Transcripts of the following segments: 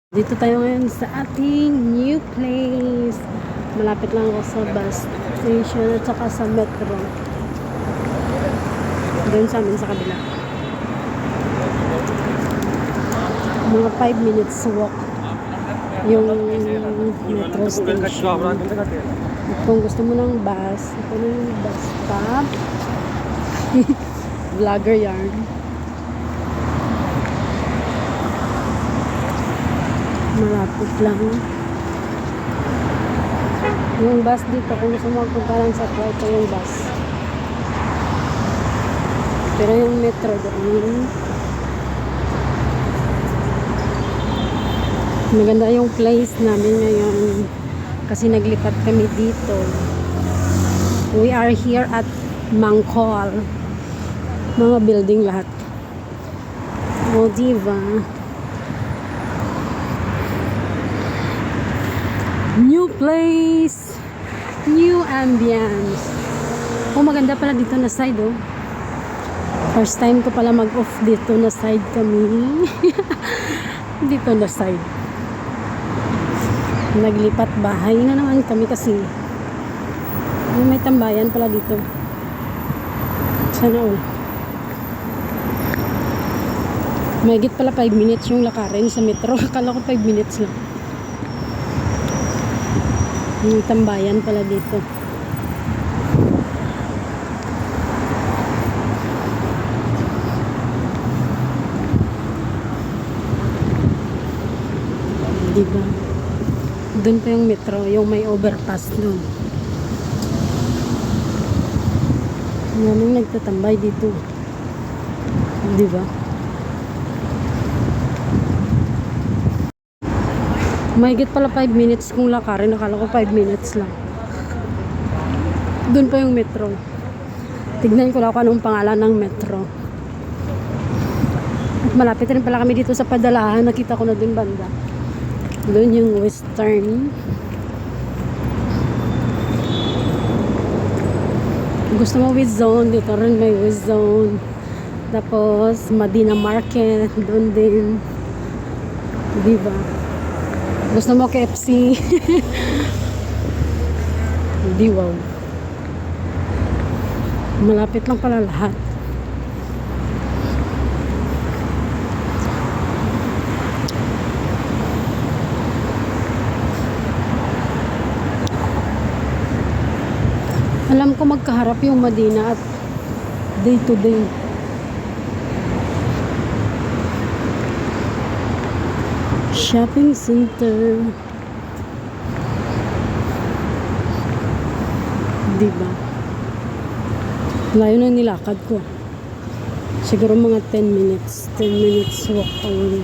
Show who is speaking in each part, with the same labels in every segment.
Speaker 1: Dito tayo ngayon sa ating new place. Malapit lang ako sa bus station at saka sa metro. Doon sa amin sa kabila. Mga 5 minutes walk yung metro station. At kung gusto mo ng bus, ito na yung bus stop. Vlogger yarn. Malapit lang. Yung bus dito, kung gusto mo magpunta lang sa ito yung bus. Pero yung metro doon, maganda yung place namin ngayon kasi naglipat kami dito. We are here at Mangkol. Mga building lahat. O, diba? New place, new ambience. Oh, maganda pala dito na side, oh. First time ko pala mag-off dito na side kami. Dito na side. Naglipat bahay na naman kami kasi may tambayan pala dito. Sana all. Mahigit pala 5 minutes yung lakarin sa metro. Akala ko 5 minutes lang. Yung tambayan pala dito. Diba? Doon pa yung metro, yung may overpass doon. Maraming nagtatambay dito. Diba? Mahigit pala 5 minutes kung lakarin. Nakala ko 5 minutes lang. Doon pa yung metro. Tignan ko lang kung anong pangalan ng metro. At malapit rin pala kami dito sa Padalahan. Nakita ko na doon banda. Doon yung Western. Gusto mo with zone, dito rin may with zone. Tapos Madina Market, doon din. Diba? Gusto mo KFC? Hindi, wow. Malapit lang pala lahat. Alam ko magkaharap yung Madina at day to day. Shopping center. Diba? Layo na nilakad ko. Siguro mga 10 minutes. 10 minutes walk away.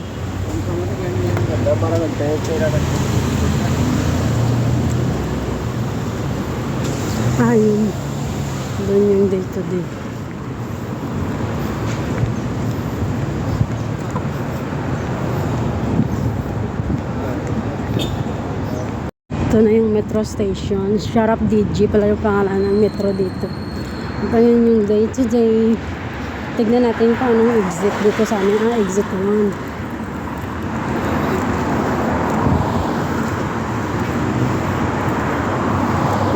Speaker 1: Ayun. Doon yung day to day. Ito na yung metro station. Sharap DG pala yung pangalan ng metro dito. Ito yun yung day to day. Tignan natin kung anong exit dito sa amin. Exit 1.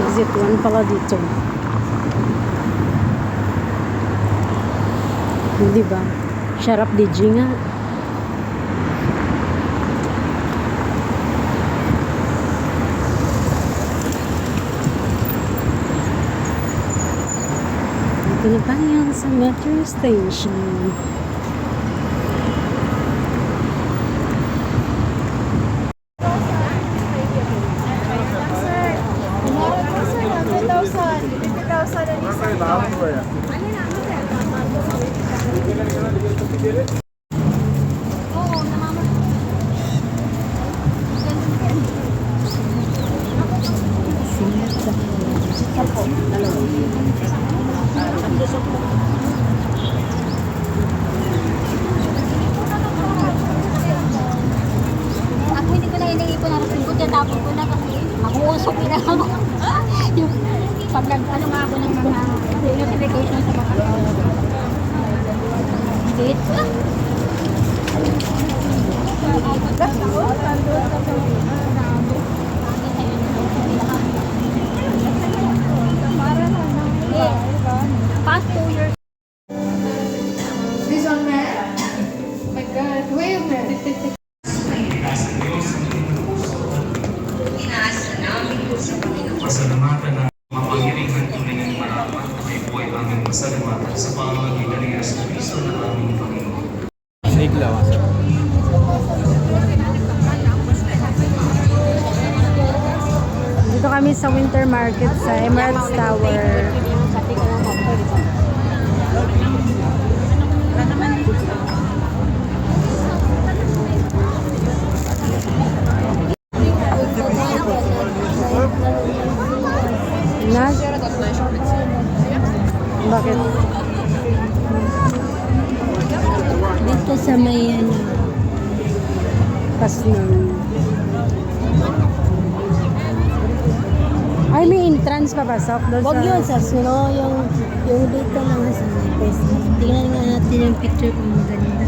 Speaker 1: Exit 1 pala dito. Diba? Sharap DG nga. Ito na tayo sa metro station.
Speaker 2: Ako hindi ko na iniipon na rin ko tapos ko na kasi makuusok na ako. Yung pag ano nga ako ng mga notification sa mga date.
Speaker 1: kami sa Winter Market sa Emirates Tower.
Speaker 2: Sabi ka lang ako, di ba?
Speaker 1: Na? Bakit?
Speaker 2: Dito sa may ano.
Speaker 1: Kasnang. Ay, may entrance papasok doon
Speaker 2: Huwag yun sa suno, yung dito lang sa may place. Tingnan nga natin yung picture kung maganda.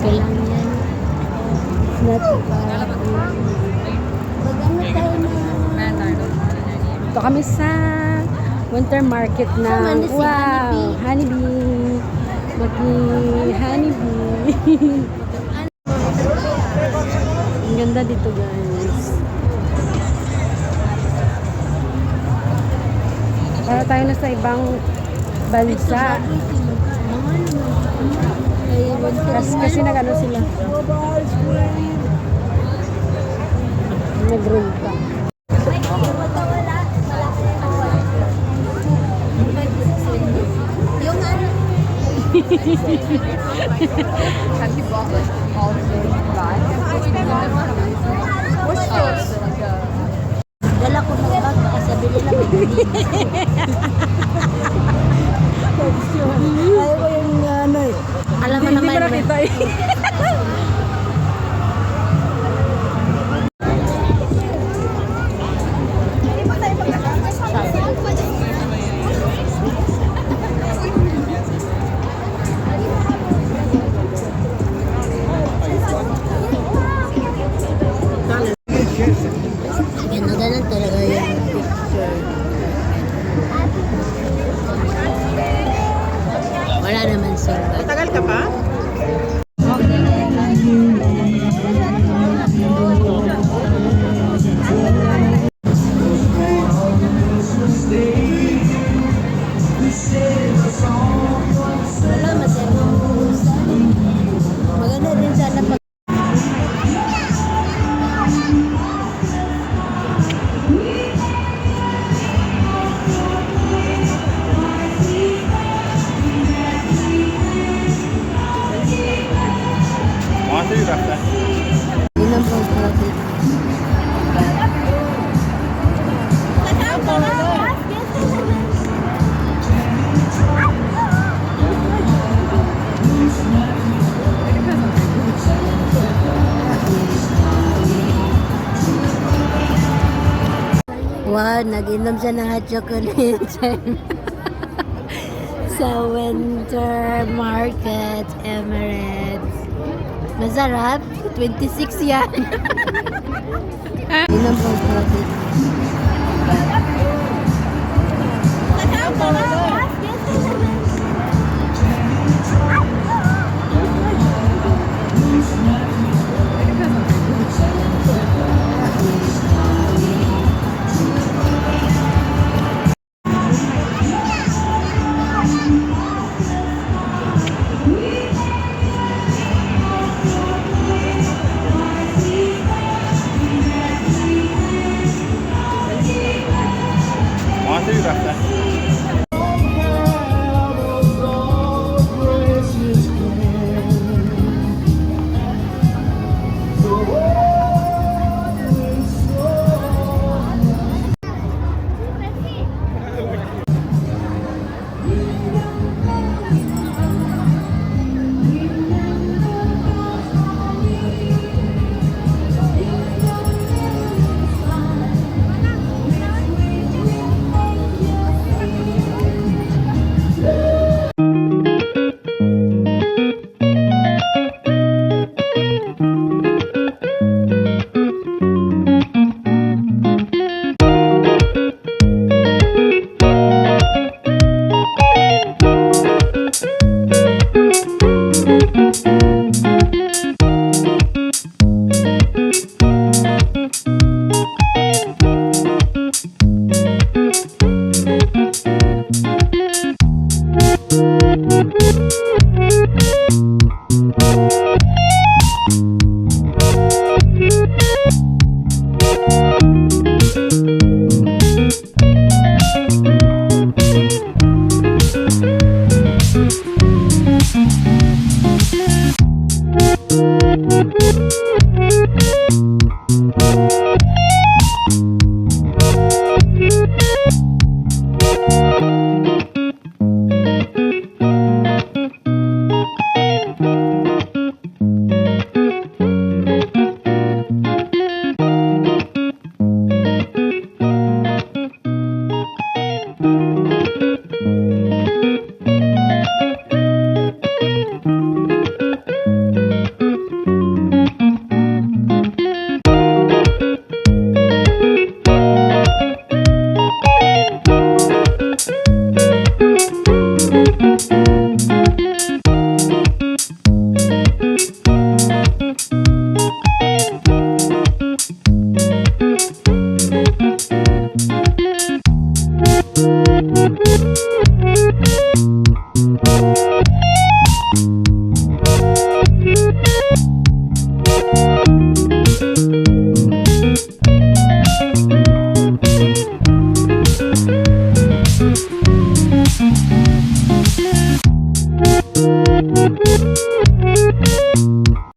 Speaker 2: Kailangan yan. Not Maganda tayo na.
Speaker 1: Ito kami sa Winter Market na.
Speaker 2: Sama na si
Speaker 1: Wow! Honeybee! Honeybee! Ang ganda dito, guys. Para tayo na sa ibang bansa. Kasi nag-ano sila. Nag-roll pa.
Speaker 2: Yung ano,
Speaker 3: Have you bought like all the bags?
Speaker 2: dala ko ng bag, baka sabi nila hindi.
Speaker 1: Ayaw ko yung ano eh.
Speaker 2: Alam mo
Speaker 1: Hindi
Speaker 2: naman,
Speaker 1: ba nakita eh?
Speaker 2: Ganda talaga yung picture. Wala naman sila.
Speaker 3: Tagal ka pa?
Speaker 2: Wala, masyadong maganda rin sana pag yun ang pag-profit. Wow, nag-inom siya ng hot chocolate sa Winter Market, Emirates. Masarap. 26 yan. Yun ang pag-profit.